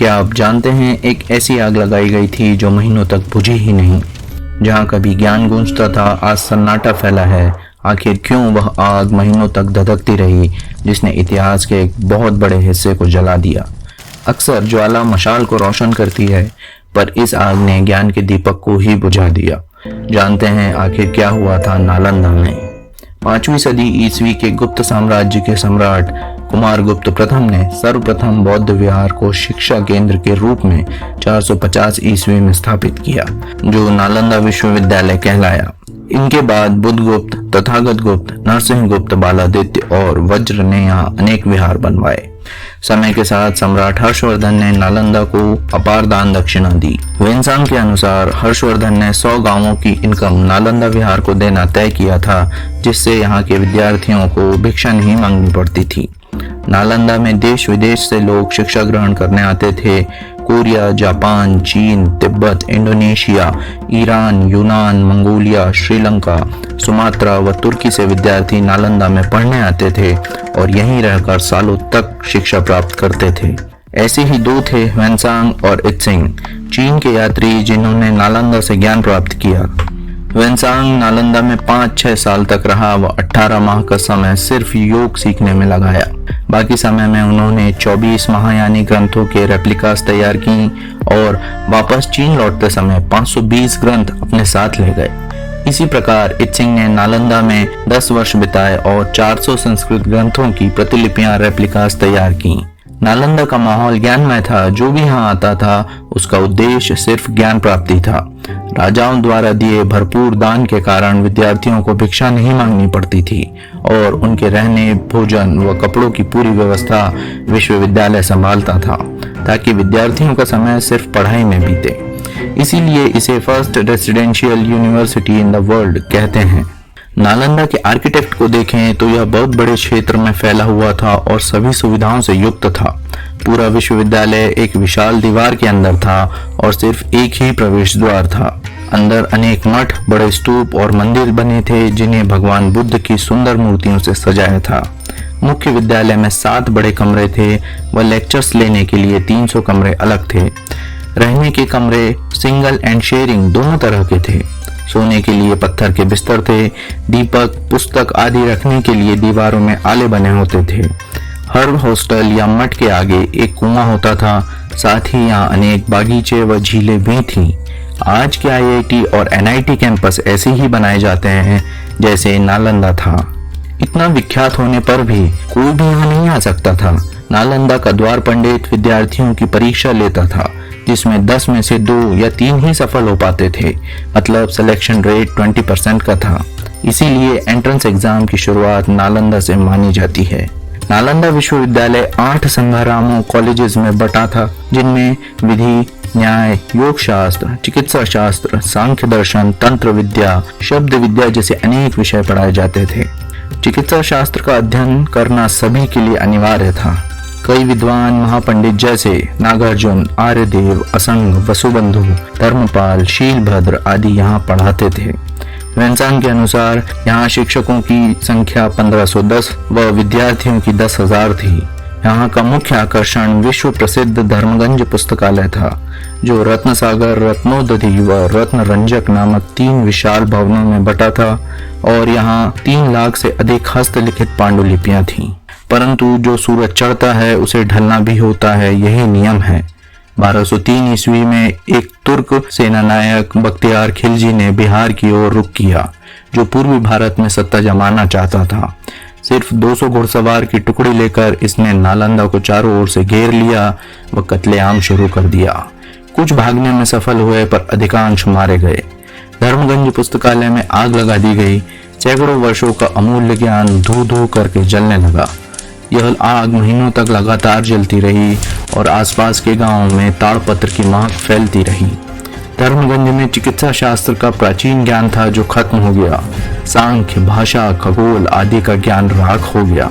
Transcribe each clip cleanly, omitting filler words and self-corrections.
क्या आप जानते हैं, एक ऐसी आग लगाई गई थी जो महीनों तक बुझी ही नहीं। जहां कभी ज्ञान गूंजता था, आज सन्नाटा फैला है। आखिर क्यों वह आग महीनों तक धधकती रही, जिसने इतिहास के एक बहुत बड़े हिस्से को जला दिया। अक्सर ज्वाला मशाल को रोशन करती है, पर इस आग ने ज्ञान के दीपक को ही बुझा दिया। जानते हैं आखिर क्या हुआ था नालंदा में। 5वीं सदी ईस्वी के गुप्त साम्राज्य के सम्राट कुमारगुप्त प्रथम ने सर्वप्रथम बौद्ध विहार को शिक्षा केंद्र के रूप में 450 ईस्वी में स्थापित किया, जो नालंदा विश्वविद्यालय कहलाया। इनके बाद बुद्धगुप्त, तथागत गुप्त, नरसिंह गुप्त, बालादित्य और वज्र ने यहाँ अनेक विहार बनवाए। समय के साथ सम्राट हर्षवर्धन ने नालंदा को अपार दान दक्षिणा दी। वेनसांग के अनुसार हर्षवर्धन ने 100 गांवों की इनकम नालंदा विहार को देना तय किया था, जिससे यहाँ के विद्यार्थियों को भिक्षा नहीं मांगनी पड़ती थी। नालंदा में देश विदेश से लोग शिक्षा ग्रहण करने आते थे। कोरिया, जापान, चीन, तिब्बत, इंडोनेशिया, ईरान, यूनान, मंगोलिया, श्रीलंका, सुमात्रा व तुर्की से विद्यार्थी नालंदा में पढ़ने आते थे और यहीं रहकर सालों तक शिक्षा प्राप्त करते थे। ऐसे ही दो थे, वेनसांग और इत्सिंग, चीन के यात्री जिन्होंने नालंदा से ज्ञान प्राप्त किया। वेनसांग नालंदा में 5-6 साल तक रहा व 18 माह का समय सिर्फ योग सीखने में लगाया। बाकी समय में उन्होंने 24 महायानी ग्रंथों के रेप्लिकास तैयार की और वापस चीन लौटते समय 520 ग्रंथ अपने साथ ले गए। इसी प्रकार इत्सिंग ने नालंदा में 10 वर्ष बिताए और 400 संस्कृत ग्रंथों की प्रतिलिपियां रेप्लिकास तैयार की। नालंदा का माहौल ज्ञानमय था। जो भी यहाँ आता था उसका उद्देश्य सिर्फ ज्ञान प्राप्ति था। राजाओं द्वारा दिए भरपूर दान के कारण विद्यार्थियों को भिक्षा नहीं मांगनी पड़ती थी और उनके रहने, भोजन व कपड़ों की पूरी व्यवस्था विश्वविद्यालय संभालता था, ताकि विद्यार्थियों का समय सिर्फ पढ़ाई में बीते। इसीलिए इसे first residential university in the world कहते हैं। नालंदा के आर्किटेक्ट को देखें तो यह बहुत बड़े क्षेत्र में फैला हुआ था और सभी सुविधाओं से युक्त था। पूरा विश्वविद्यालय एक विशाल दीवार के अंदर था और सिर्फ एक ही प्रवेश द्वार था। अंदर अनेक मठ, बड़े स्तूप और मंदिर बने थे, जिन्हें भगवान बुद्ध की सुंदर मूर्तियों से सजाया था। मुख्य विद्यालय में 7 बड़े कमरे थे व लेक्चर्स लेने के लिए 300 कमरे अलग थे। रहने के कमरे सिंगल एंड शेयरिंग दोनों तरह के थे। सोने के लिए पत्थर के बिस्तर थे। दीपक, पुस्तक आदि रखने के लिए दीवारों में आले बने होते थे। हर हॉस्टल या मठ के आगे एक कुआं होता था। साथ ही यहाँ अनेक बागीचे व झीलें भी थीं। आज के IIT और NIT कैंपस ऐसे ही बनाए जाते हैं जैसे नालंदा था। इतना विख्यात होने पर भी कोई भी यहाँ नहीं आ सकता था। नालंदा का द्वार पंडित विद्यार्थियों की परीक्षा लेता था, जिसमें 10 में से 2 या 3 ही सफल हो पाते थे। मतलब सिलेक्शन रेट 20% का था। इसीलिए एंट्रेंस एग्जाम की शुरुआत नालंदा से मानी जाती है। नालंदा विश्वविद्यालय 8 संघरामों कॉलेजेस में बटा था, जिनमें विधि, न्याय, योग शास्त्र, चिकित्सा शास्त्र, सांख्य दर्शन, तंत्र विद्या, शब्द विद्या जैसे अनेक विषय पढ़ाए जाते थे। चिकित्सा शास्त्र का अध्ययन करना सभी के लिए अनिवार्य था। कई विद्वान महापंडित जैसे नागार्जुन, आर्यदेव, असंग, वसुबंधु, धर्मपाल, शीलभद्र आदि यहाँ पढ़ाते थे। वेनसांग के अनुसार यहाँ शिक्षकों की संख्या 1510 व विद्यार्थियों की 10,000 थी। यहाँ का मुख्य आकर्षण विश्व प्रसिद्ध धर्मगंज पुस्तकालय था, जो रत्नसागर, रत्नोदधि व रत्नरंजक नामक 3 विशाल भवनों में बटा था और यहाँ 3 लाख से अधिक हस्तलिखित पांडुलिपियां थीं। परंतु जो सूरज चढ़ता है उसे ढलना भी होता है, यही नियम है। 1203 ईस्वी में एक तुर्क सेनानायक बख्तियार खिलजी ने बिहार की ओर रुख किया, जो पूर्वी भारत में सत्ता जमाना चाहता था। सिर्फ 200 घुड़सवार की टुकड़ी लेकर इसने नालंदा को चारों ओर से घेर लिया व कत्लेआम शुरू कर दिया। कुछ भागने में सफल हुए, पर अधिकांश मारे गए। धर्मगंज पुस्तकालय में आग लगा दी गई। सैकड़ों वर्षों का अमूल्य ज्ञान धू धू करके जलने लगा। यह आग महीनों तक लगातार जलती रही और आसपास के गांवों में ताड़पत्र की महक फैलती रही। धर्मगंज में चिकित्सा शास्त्र का प्राचीन ज्ञान था, जो खत्म हो गया। सांख्य, भाषा, खगोल आदि का ज्ञान राख हो गया।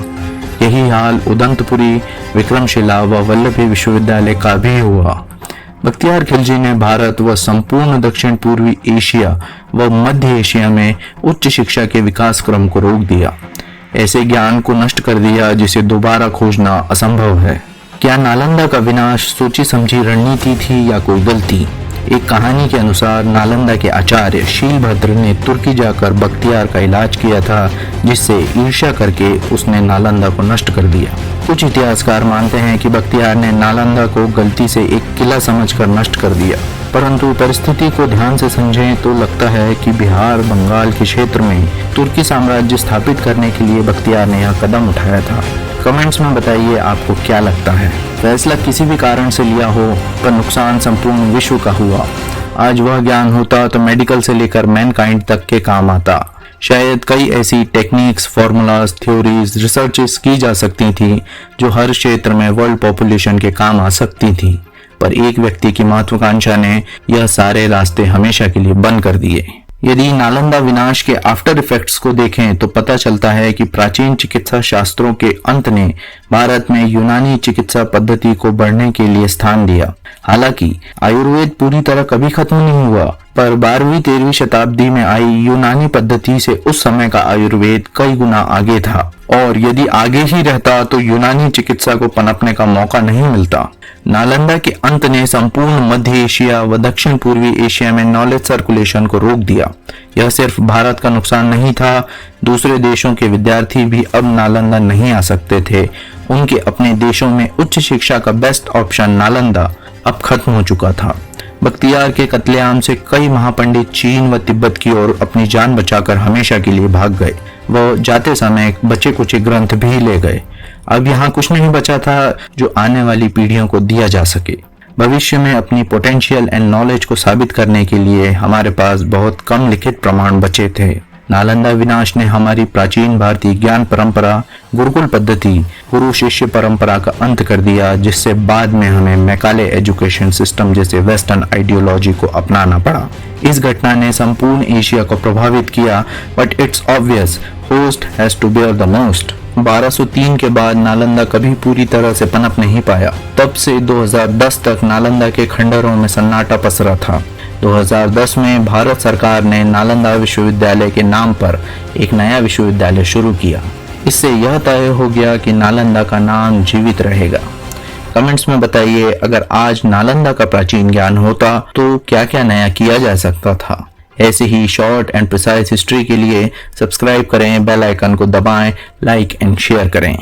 यही हाल उदंतपुरी, विक्रमशिला व वल्लभी विश्वविद्यालय का भी हुआ। बख्तियार खिलजी ने भारत व संपूर्ण दक्षिण पूर्वी एशिया व मध्य एशिया में उच्च शिक्षा के विकास क्रम को रोक दिया। ऐसे ज्ञान को नष्ट कर दिया जिसे दोबारा खोजना असंभव है। क्या नालंदा का विनाश सोची समझी रणनीति थी या कोई गलती? एक कहानी के अनुसार नालंदा के आचार्य शीलभद्र ने तुर्की जाकर बख्तियार का इलाज किया था, जिससे ईर्ष्या करके उसने नालंदा को नष्ट कर दिया। कुछ इतिहासकार मानते हैं कि बख्तियार ने नालंदा को गलती से एक किला समझकर नष्ट कर दिया, परंतु परिस्थिति को ध्यान से समझें तो लगता है कि बिहार बंगाल के क्षेत्र में तुर्की साम्राज्य स्थापित करने के लिए बख्तियार ने यह कदम उठाया था। कमेंट्स में बताइए आपको क्या लगता है। फैसला किसी भी कारण से लिया हो पर नुकसान संपूर्ण विश्व का हुआ। आज वह ज्ञान होता तो मेडिकल से लेकर मैनकाइंड तक के काम आता। शायद कई ऐसी टेक्निक्स, फॉर्मूलाज, थ्योरीज, रिसर्चेस की जा सकती थी जो हर क्षेत्र में वर्ल्ड पॉपुलेशन के काम आ सकती थी, पर एक व्यक्ति की महत्वाकांक्षा ने यह सारे रास्ते हमेशा के लिए बंद कर दिए। यदि नालंदा विनाश के आफ्टर इफेक्ट्स को देखें तो पता चलता है कि प्राचीन चिकित्सा शास्त्रों के अंत ने भारत में यूनानी चिकित्सा पद्धति को बढ़ने के लिए स्थान दिया। हालांकि आयुर्वेद पूरी तरह कभी खत्म नहीं हुआ, पर 12वीं-13वीं शताब्दी में आई यूनानी पद्धति से उस समय का आयुर्वेद कई गुना आगे था, और यदि आगे ही रहता तो यूनानी चिकित्सा को पनपने का मौका नहीं मिलता। नालंदा के अंत ने संपूर्ण मध्य एशिया व दक्षिण पूर्वी एशिया में नॉलेज सर्कुलेशन को रोक दिया। यह सिर्फ भारत का नुकसान नहीं था, दूसरे देशों के विद्यार्थी भी अब नालंदा नहीं आ सकते थे। उनके अपने देशों में उच्च शिक्षा का बेस्ट ऑप्शन नालंदा अब खत्म हो चुका था। बख्तियार के कत्लेआम से कई महापंडित चीन व तिब्बत की ओर अपनी जान बचाकर हमेशा के लिए भाग गए। वो जाते समय बचे कुछ ग्रंथ भी ले गए। अब यहाँ कुछ नहीं बचा था जो आने वाली पीढ़ियों को दिया जा सके। भविष्य में अपनी पोटेंशियल एंड नॉलेज को साबित करने के लिए हमारे पास बहुत कम लिखित प्रमाण बचे थे। नालंदा विनाश ने हमारी प्राचीन भारतीय ज्ञान परंपरा, गुरुकुल पद्धति, गुरु शिष्य परंपरा का अंत कर दिया, जिससे बाद में हमें मैकाले एजुकेशन सिस्टम जैसे वेस्टर्न आइडियोलॉजी को अपनाना पड़ा। इस घटना ने संपूर्ण एशिया को प्रभावित किया, but it's obvious host has to bear the most. 1203 के बाद नालंदा कभी पूरी तरह से पनप नहीं पाया। तब से 2010 तक नालंदा के खंडहरों में सन्नाटा पसरा था। 2010 में भारत सरकार ने नालंदा विश्वविद्यालय के नाम पर एक नया विश्वविद्यालय शुरू किया। इससे यह तय हो गया कि नालंदा का नाम जीवित रहेगा। कमेंट्स में बताइए, अगर आज नालंदा का प्राचीन ज्ञान होता तो क्या क्या नया किया जा सकता था। ऐसे ही शॉर्ट एंड प्रिसाइज हिस्ट्री के लिए सब्सक्राइब करें, बेल आइकन को दबाएं, लाइक एंड शेयर करें।